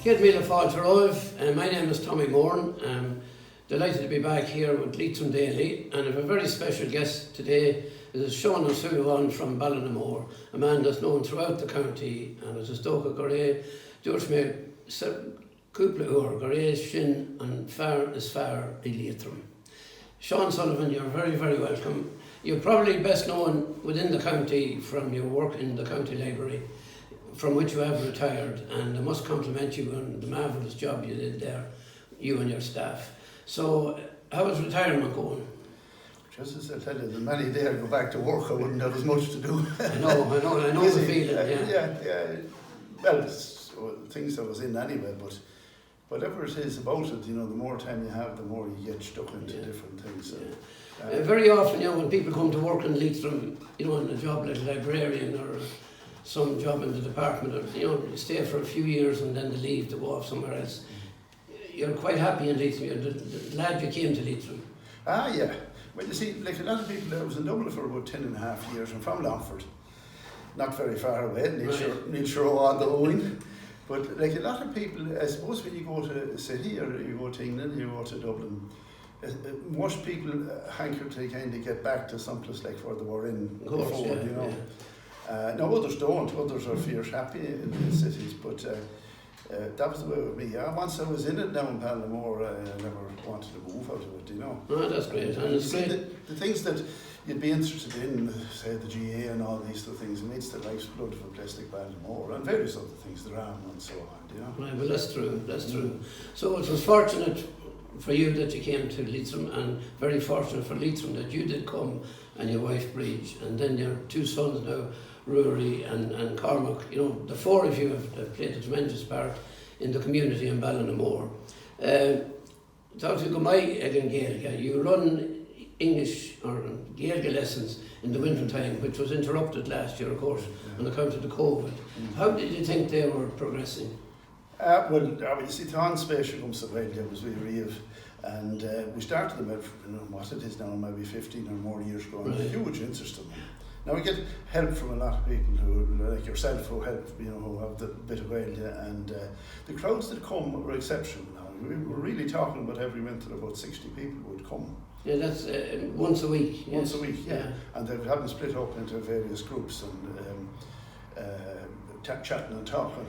Good meal of Fáilte. My name is Tommy Moore. I'm delighted to be back here with Leitrim Daily, and I have a very special guest today. It is Seán Ó Súilleabháin from Ballinamore, a man that's known throughout the county, and as a stoka gore, George me couple uur gore shin and far is far in Leitrim. Seán Sullivan, you're very, very welcome. You're probably best known within the county from your work in the county library, from which you have retired, and I must compliment you on the marvellous job you did there, you and your staff. So, how is retirement going? Just as I tell you, the many days I go back to work, I wouldn't have as much to do. I know the feeling, yeah. Well, it's things I was in anyway, but whatever it is about it, the more time you have, the more you get stuck into different things. So, very often, when people come to work in Leitrim, in a job like a librarian or some job in the department, or you stay for a few years and then they leave to go off somewhere else. You're quite happy in Leitrim. You're glad you came to Leitrim. Yeah. Well, you see, like a lot of people, I was in Dublin for about 10.5 years. I'm from Longford, not very far away, Neil Sure on the Owen. But like a lot of people, I suppose when you go to a city or you go to England, you go to Dublin, most people hanker to kind of get back to someplace like where they were in before, Now others don't, others are fierce happy in the cities, but that was the way with me. Once I was in it now in Ballinamore, I never wanted to move out of it, Oh, that's great. And it's great. The things that you'd be interested in, say the GA and all these sort of things, it makes the life's blood of a place like Ballinamore and various other things, the RAM and so on, Right, well that's true. So it was fortunate for you that you came to Leitrim, and very fortunate for Leitrim that you did come, and your wife Bridge, and then your two sons now, Rory and Cormac. The four of you have played a tremendous part in the community in Ballinamore. Talk to my again Gaelic. You run English or Gaelic lessons in the winter time, which was interrupted last year, of course, on account of the COVID. How did you think they were progressing? You see, the on-space comes to Gaelic was really real, and we started them out, what it is now, maybe 15 or more years ago, and a huge interest in them. Now we get help from a lot of people who, like yourself, who help, who have the bit of Gaelic, and the crowds that come are exceptional now. We were really talking about every winter about 60 people would come. Yeah, that's once a week. Once a week, yeah. And they have them split up into various groups and chatting and talking.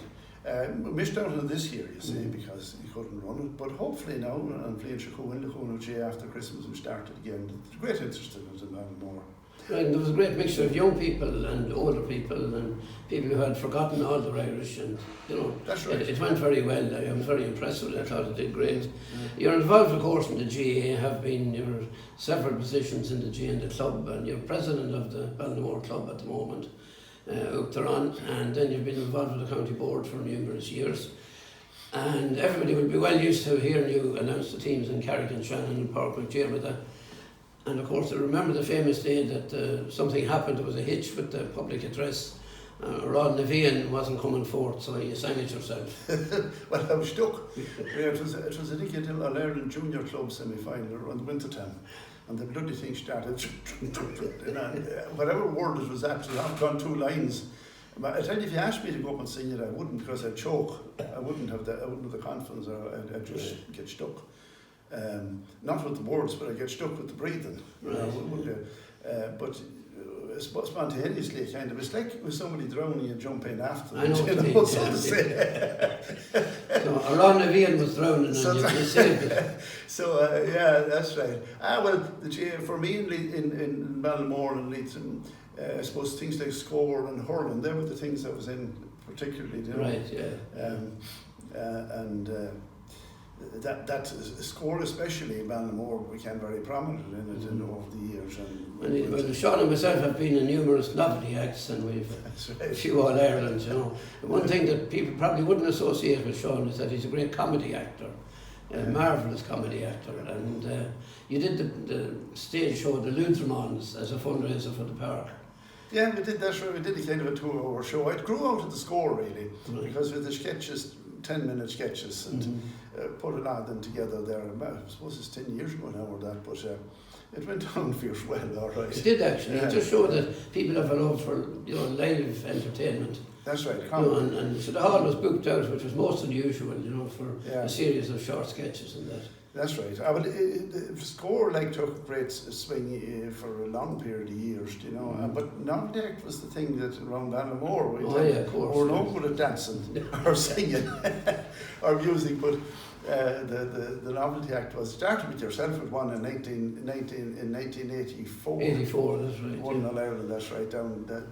We missed out on this year, you see, because you couldn't run it. But hopefully now, and after Christmas, we started again. There's great interest in it in Ballinamore. Right, and there was a great mixture of young people and older people and people who had forgotten all their Irish, and that's right. It went very well. I was very impressed with it. I thought it did great. You're involved, of course, in the GA, have been your several positions in the GA and the club, and you're president of the Ballinamore club at the moment, Uachtaran, and then you've been involved with the county board for numerous years. And everybody will be well used to hearing you announce the teams in Carrick and Shannon and Parkwood Jail. And of course, I remember the famous day that something happened. There was a hitch with the public address. Rod Navian wasn't coming forth, so you sang it yourself. Well, I was stuck. It was a Nicky All-Ireland Junior Club semi-final around the winter time, and the bloody thing started. Whatever word it was actually, I've gone 2 lines. But I tell you, if you asked me to go up and sing it, I wouldn't, because I'd choke. I wouldn't have the confidence, or I'd just get stuck. Not with the words, but I get stuck with the breathing. But spontaneously, kind of, it's like with somebody drowning, you jump in after. I know what you mean. So Ron Navian was drowning, and you saved it. So that's right. For me in Ballinamore and Leitrim, I suppose things like scór and hurling, they were the things I was in particularly. Right. Yeah. That scór, especially in Ballinamore, became very prominent in it over the years. Well, Seán and myself have been in numerous Novelty Acts, and we've a few All-Irelands, The one thing that people probably wouldn't associate with Seán is that he's a great comedy actor, a marvellous comedy actor, and you did the stage show, the Leitrimons, as a fundraiser for the park. Yeah, we did that show. We did a kind of a 2-hour show. It grew out of the scór, really, because with the sketches, 10-minute sketches, and put a lot of them together there. I suppose it's 10 years ago now or that, but it went on fierce well, all right. It did actually. It just showed that people have a love for live entertainment. That's right. You know, and so the hall was booked out, which was most unusual, you know, for a series of short sketches and that. That's right. But scór took a great swing for a long period of years, you know. But Novelty Act was the thing that around Ballinamore, of course. We're no good at dancing or singing or music, but the Novelty Act was started with yourself with one in 1984. 84, that's right. One in Ireland, that's right,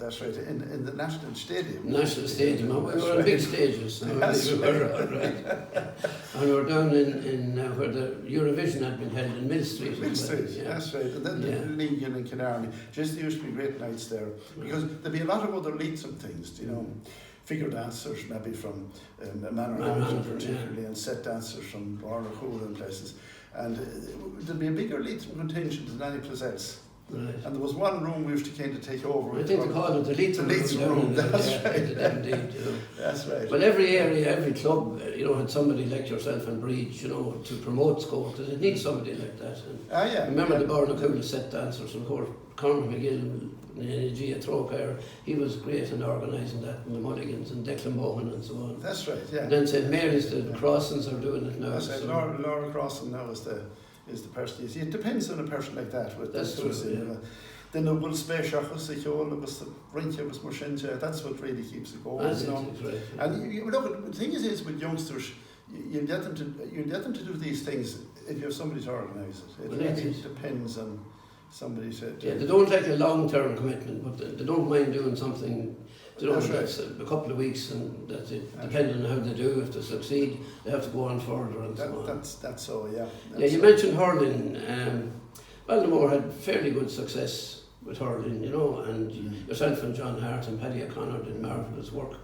that's right, in the National Stadium. National Stadium, we were on big stages. That's right. And we were down in where the Eurovision had been held in Mill Street. Mill Street, that's right. And then the League in Killarney. Just there used to be great nights there. Because there'd be a lot of other Leitrim things, you know. Figure dancers maybe from Manor particularly, and set dancers from Ballinamore and places. And there'd be a bigger Leitrim contingent than any place else. Right. And there was one room we used to kind of take over. I think they called it the Leitrim room. That's right. Indeed, you know. That's right. But every area, every club, you know, had somebody like yourself and Breach, you know, to promote scór, because it needs somebody like that. And remember the Ballinamore set dancers, and of course, Conor McGill, Gia Troker, he was great in organising that, and the Mulligans and Declan Bohan and so on. That's right, yeah. And then St Mary's, the Crossings are doing it now. That's right. Laura Crossan now is the person. You see, it depends on a person like that. That's true, The noble spéisiachas the Kjol, was the Rinke, was Morshinja, that's what really keeps it going. That's right. And you look, the thing is with youngsters, you get them to do these things if you have somebody to organise it. It really depends on somebody said. Yeah, they don't like a long-term commitment, but they don't mind doing something. You know, that's a couple of weeks, and that's it. Depending on how they do, if they succeed, they have to go on further and so on. That's so, yeah. You mentioned hurling. Ballinamore had fairly good success with hurling, you know, and yourself and John Hart and Paddy O'Connor did marvellous work.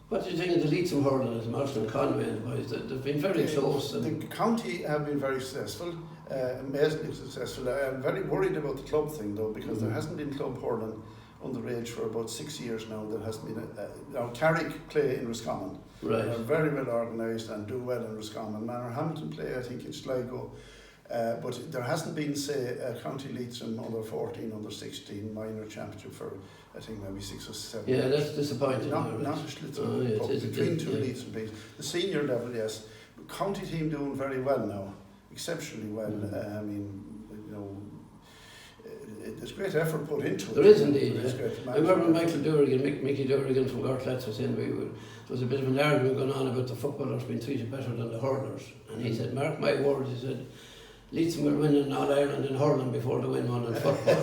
What do you think of the Leitrim hurling as Martin and Conway and the boys? They've been very close. The county have been very successful, amazingly successful. I'm very worried about the club thing though, because there hasn't been club hurling underage for about 6 years now. There hasn't been now Carrick play in Roscommon. Right. They're very well organised and do well in Roscommon. Manor Hamilton play, I think, in Sligo. But there hasn't been, say, a County Leitrim under 14, under 16 minor championship for, I think, maybe 6 or 7 years. Yeah, that's disappointing. Not a Leitrim, between two Leitrim teams. The senior level, yes. County team doing very well now, exceptionally well. I mean, you know, there's great effort put into it. There is indeed. I remember Michael Mickey Durrigan from Gartlatz was saying there was a bit of an argument going on about the footballers being treated better than the hurlers. And he said, mark my words, he said, Leitrim will win in All Ireland in hurling before they win one in football.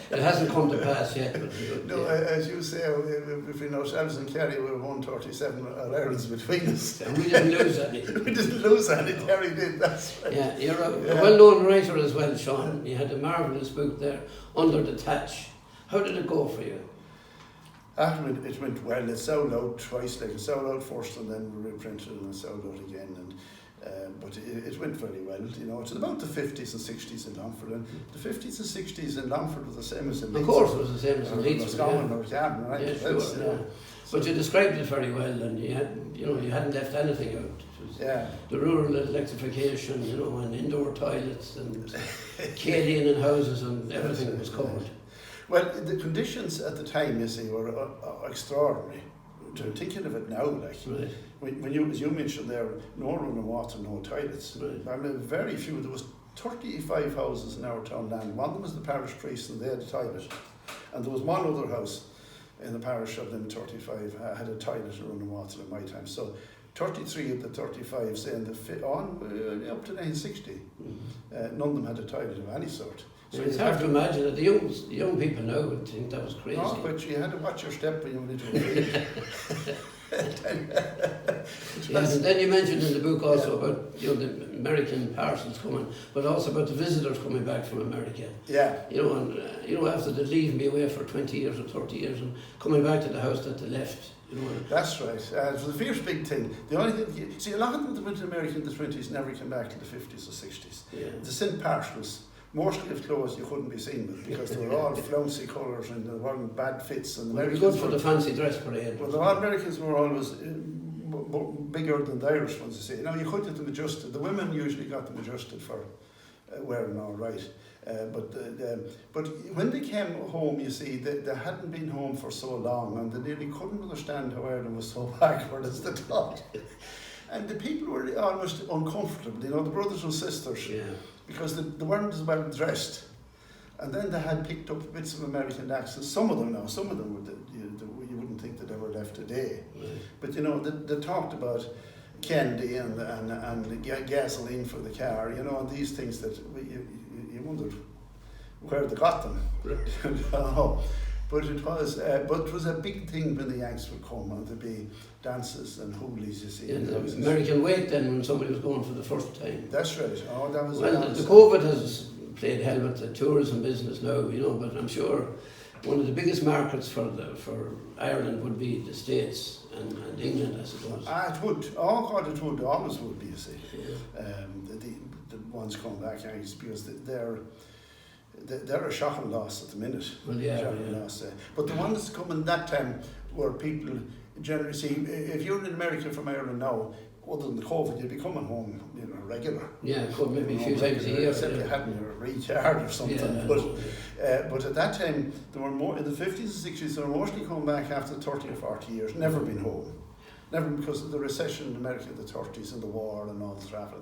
It hasn't come to pass yet. But as you say, between ourselves and Kerry, we were 137 All Irelands between us. And we didn't lose any. We didn't lose any, Kerry did, that's right. Yeah, you're a well-known writer as well, Sean. You had a marvellous book there, Under the Thatch. How did it go for you? It went well. It sold out twice, it sold out first and then we reprinted it and it sold out again. But it went very well, you know. It's about the 50s and 60s in Longford, and the 50s and 60s in Longford was the same as in Leitrim. Of course it was the same as in Leitrim. Right? Yeah, sure. But you described it very well, and you hadn't left anything out. The rural electrification, you know, and indoor toilets and kaolin in houses and everything was covered. Well, the conditions at the time, you see, were extraordinary. Thinking of it now, like when you, as you mentioned there, no running water, no toilets. Right. I mean, very few. There was 35 houses in our town land. One of them was the parish priest, and they had a toilet. And there was one other house in the parish of them 35 had a toilet and running water in my time. So 33 of the 35, say, up to 1960, none of them had a toilet of any sort. So it's hard to imagine that the young people now would think that was crazy. No, but you had to watch your step when you went into a Yes, and then you mentioned in the book also about the American parcels coming, but also about the visitors coming back from America. Yeah. And after they leave me away for 20 years or 30 years and coming back to the house that they left. That's right. It was a fierce big thing. The only thing, see, a lot of them that went to America in the 20s never came back to the 50s or 60s. Yeah. The sent parcels. Mostly of clothes you couldn't be seen with because they were all flouncy colours and they weren't bad fits. And they were good for the fancy dress parade. Well, the Americans were always bigger than the Irish ones, you see. Now, you could get them adjusted. The women usually got them adjusted for wearing all right. But when they came home, you see, they hadn't been home for so long, and they nearly couldn't understand how Ireland was so backward as they thought. And the people were almost uncomfortable, you know, the brothers and sisters, because they weren't as well dressed. And then they had picked up bits of American accents. Some of them you wouldn't think they'd ever left today. Right. But you know, they talked about candy and gasoline for the car, you know, and these things that you wondered where they got them. Right. But it was a big thing when the Yanks would come, and there'd be dances and hoolies, you see. And the American wake then, when somebody was going for the first time. That's right. Oh, that was. Well, the COVID has played hell with the tourism business now, you know, but I'm sure one of the biggest markets for Ireland would be the States and England, I suppose. It would. Oh God, it would. Always would be, you see. Yeah. The ones coming back, because they're a shocking loss at the minute. Well, yeah. Loss, but the ones coming that time were people generally. See, if you're in America from Ireland now, other than the COVID, you'd be coming home, you know, regular. Yeah, maybe a few times a year. Except you hadn't your recharge or something. Yeah, but at that time, there were more in the 50s and 60s. They were mostly coming back after 30 or 40 years, never been home. Never, because of the recession in America in the 30s and the war and all the travel.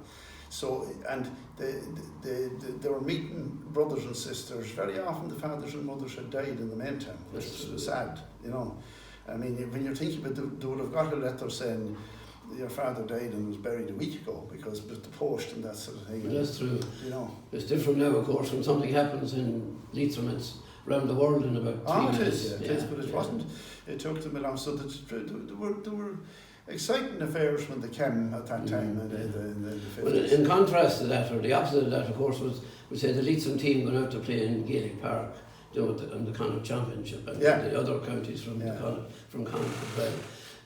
So, and they were meeting brothers and sisters. Very often the fathers and mothers had died in the meantime, which was sad, you know. I mean, when you're thinking about it, they would have got a letter saying your father died and was buried a week ago, because with the post and that sort of thing. Well, that's true. You know. It's different now, of course. When something happens in Leitrim, it's around the world in about 3 minutes. It is, but it wasn't. It took them along. So there were exciting affairs when they came at that time in the 50s. Well, in contrast to that, or the opposite of that, of course, was, we say, the Leitrim team went out to play in Gaelic Park, you know, in the Connacht Championship, and the other counties from Connacht as well.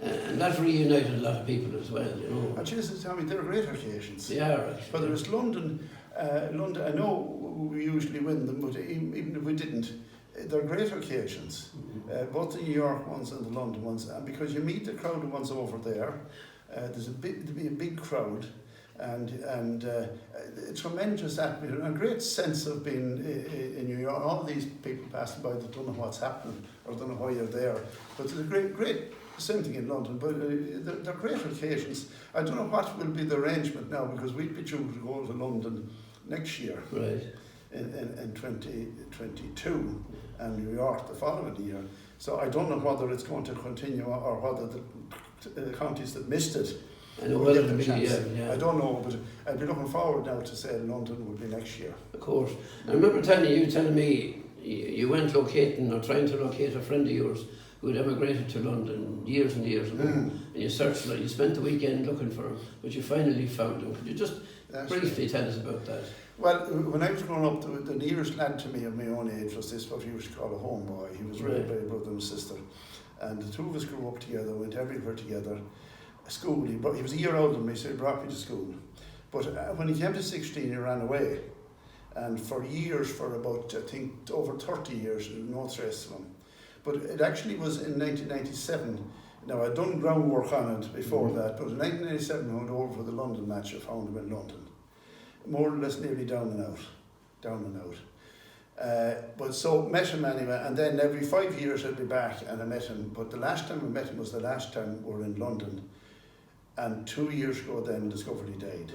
And that reunited a lot of people as well, you know. And Jesus, Tommy, they're great occasions. They are, actually. Whether it's London, I know we usually win them, but even if we didn't, they're great occasions. Both the New York ones and the London ones, and because you meet the crowded ones over there, there'll be a big crowd, and a tremendous atmosphere, and a great sense of being in New York. All these people passing by that don't know what's happening or don't know why you're there, but there's a great. Same thing in London, but they're great occasions. I don't know what will be the arrangement now, because we'd be due to go to London next year, right, in 2022, and New York the following year. So I don't know whether it's going to continue or whether the counties that missed it will get the chance. I don't know, but I'd be looking forward now to say London would be next year. Of course. I remember telling me you went locating or trying to locate a friend of yours who had emigrated to London years and years ago, and you searched, you spent the weekend looking for him, but you finally found him. Could you just briefly tell us about that? Well, when I was growing up, the nearest lad to me of my own age was this, what we used to call a homeboy. He was raised by a brother and sister, and the two of us grew up together, went everywhere together. School, he was a year older than me, so he brought me to school. But when he came to 16, he ran away, and for years, for about, I think, over 30 years, no trace of him. But it actually was in 1997. Now, I'd done groundwork on it before that, but in 1997 I went over for the London match. I found him in London. More or less nearly down and out. But so, met him anyway, and then every 5 years I'd be back and I met him. But the last time I met him was the last time we were in London. And 2 years ago then discovered he died.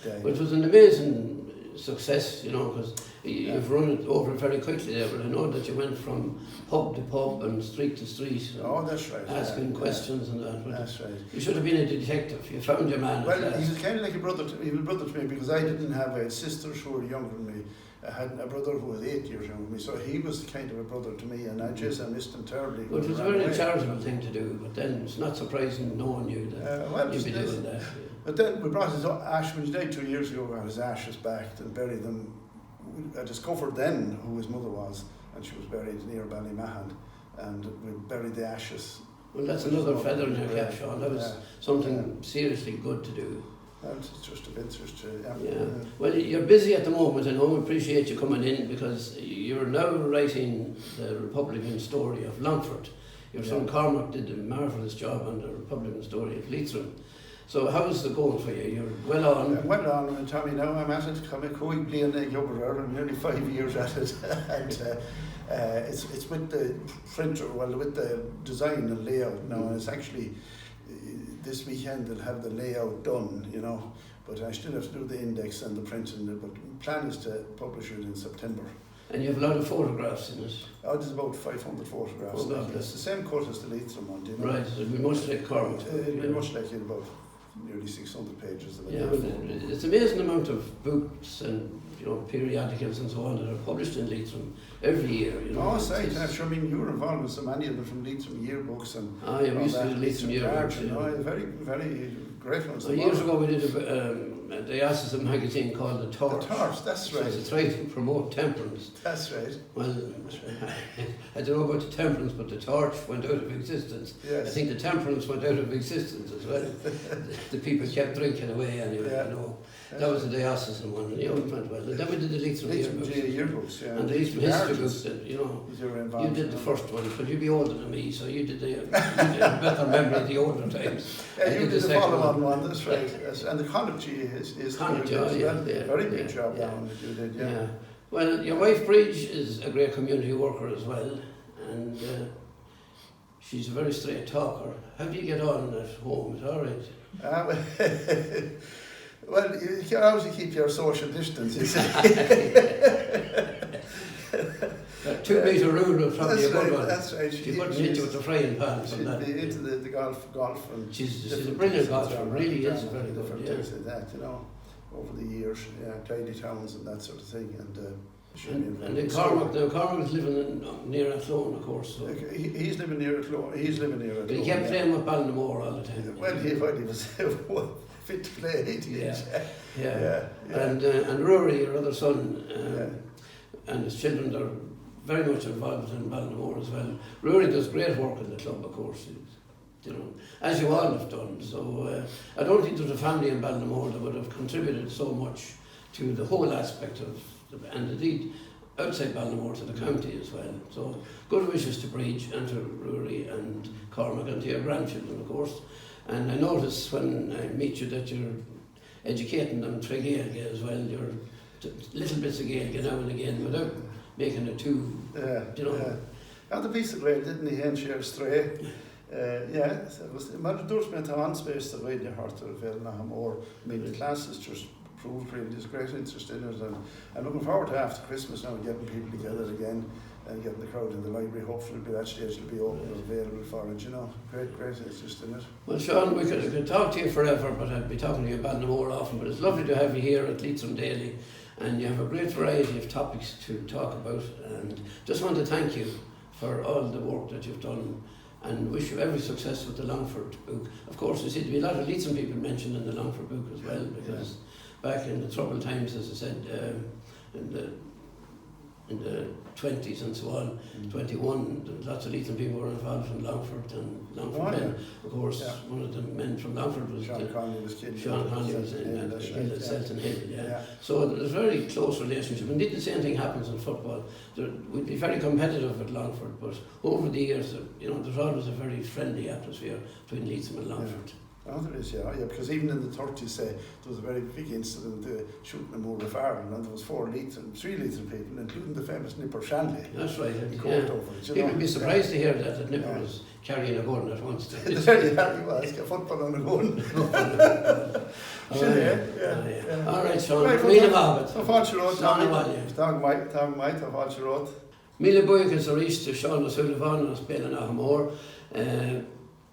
Died. But it was an amazing success, you know, because you've run it over very quickly there, but I know that you went from pub to pub and street to street. That's right. Asking questions and that. That's right. You should have been a detective. You found your man. Well, he was kind of like a brother to me, because I didn't have sisters who were younger than me. I had a brother who was 8 years younger than me, so he was kind of a brother to me, and I missed him terribly. But it was a very charitable thing to do, but then it's not surprising no one knew that you'd be doing that. But then we brought his ash, when he died 2 years ago, we got his ashes back and buried them. I discovered then who his mother was, and she was buried near Ballinamore, and we buried the ashes. Well, that's another feather in your cap, Sean. That was something seriously good to do. And it's just of interest to Well, you're busy at the moment, and I appreciate you coming in, because you're now writing the Republican story of Longford. Your son Cormac did a marvellous job on the Republican story of Leitrim. So how's the going for you? You're well on. I'm well on, and Tommy, now I'm at it. I'm nearly 5 years at it. And it's with the printer, well, with the design and layout now. And it's actually, this weekend they'll have the layout done, you know. But I still have to do the index and the printing. But the plan is to publish it in September. And you have a lot of photographs in it. Oh, there's about 500 photographs. Oh, it's the same cut as the Leitrim one, do you know? Right, it'll be much like Cormac. It'll be much like in about nearly 600 pages. Yeah, well, it's an amazing amount of books and periodicals and so on that are published in Leitrim every year. Oh, say, I mean, you were involved with so many of them from Leitrim yearbooks and. Yeah, we used to do Leitrim yearbooks. Very, very great ones. Years ago, we did a diocesan magazine called The Torch. The Torch, that's right. So it's trying to promote temperance. That's right. Well, I don't know about the temperance, but the Torch went out of existence. Yes. I think the temperance went out of existence as well. The people kept drinking away anyway, yeah. That was the diocesan one, and it went well. And then we did the Leitrim yearbooks. Yeah. And the Leitrim history books, you did the first one, but you'd be older than me, so you did you had a better memory of the older times. Yeah, you did the follow-on one, that's right. Yes. And the Connacht is Connacht, very good job that one that you did, yeah. Well, your wife Bridge is a great community worker as well, and she's a very straight talker. How do you get on at home? Is it all right? Well, you can obviously keep your social distance, you see. 2 metre rule was probably a good one. That's right. She couldn't hit you with the frying pan from that. She'd be into the golf and she's a brilliant golfer, really is very good. Things like that, over the years, tidy towns and that sort of thing. And in Cormac, Cormac is living near Athlone, of course. So. He's living near Athlone. But he kept playing with Ballinamore all the time. Well, he was fit to play. Yeah. And Rory, your other son, and his children are very much involved in Ballinamore as well. Rory does great work in the club, of course, as you all have done. So I don't think there's a family in Ballinamore that would have contributed so much to the whole aspect of, and indeed outside Ballinamore to the county as well. So good wishes to Bridge and to Rory and Cormac and to your grandchildren, of course. And I notice when I meet you that you're educating them through Gaelic as well. You're little bits of Gaelic now and again without making it too, And the piece of great, didn't he, and share stray. It was maar doors met aan space the way the heart of Ballinamore. I mean, the classes just proved really there's great interest in it, and I'm looking forward to after Christmas now getting people together again and getting the crowd in the library. Hopefully by that stage it'll be open and available for it, great interest in it. Well, Seán, we could talk to you forever, but I'd be talking to you about Ballinamore often, but it's lovely to have you here at Leitrim Daily, and you have a great variety of topics to talk about, and just want to thank you for all the work that you've done and wish you every success with the Longford book. Of course, there seem to be a lot of Leitrim people mentioned in the Longford book as well, because back in the troubled times, as I said, in the 20s and so on, 21, lots of Leitrim people were involved in Longford, and Longford men, of course, one of the men from Longford was Seán Conley was killed. Seán Conley was in Selton Hill, So there's a very close relationship. Indeed, the same thing happens in football. We'd be very competitive at Longford, but over the years, there's always a very friendly atmosphere between Leitrim and Longford. Oh, there is, because even in the 30s, there was a very big incident shooting a Moor of Ireland, and there was 3 Leitrim people, including the famous Nipper Shanley. That's right. Over it, People would be surprised to hear that Nipper was carrying a gun at once. There he was, football on a gun. All right, Seán. Míle mábhaid. Tá fáilte ród. Tá maiid, tá fáilte ród. Míle buíochas a rís to Seán Ó Súilleabháin as Ballinamore.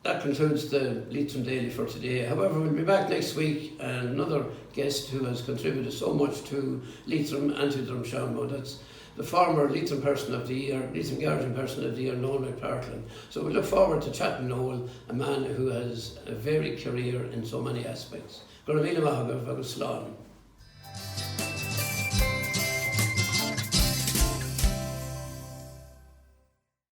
That concludes the Leitrim Daily for today. However, we'll be back next week and another guest who has contributed so much to Leitrim and to Drumshanbo. That's the former Leitrim Person of the Year, Leitrim Guardian Person of the Year, Noel McPartlin. So we look forward to chatting Noel, a man who has a varied career in so many aspects. Go to Míle mábhaid agus slán.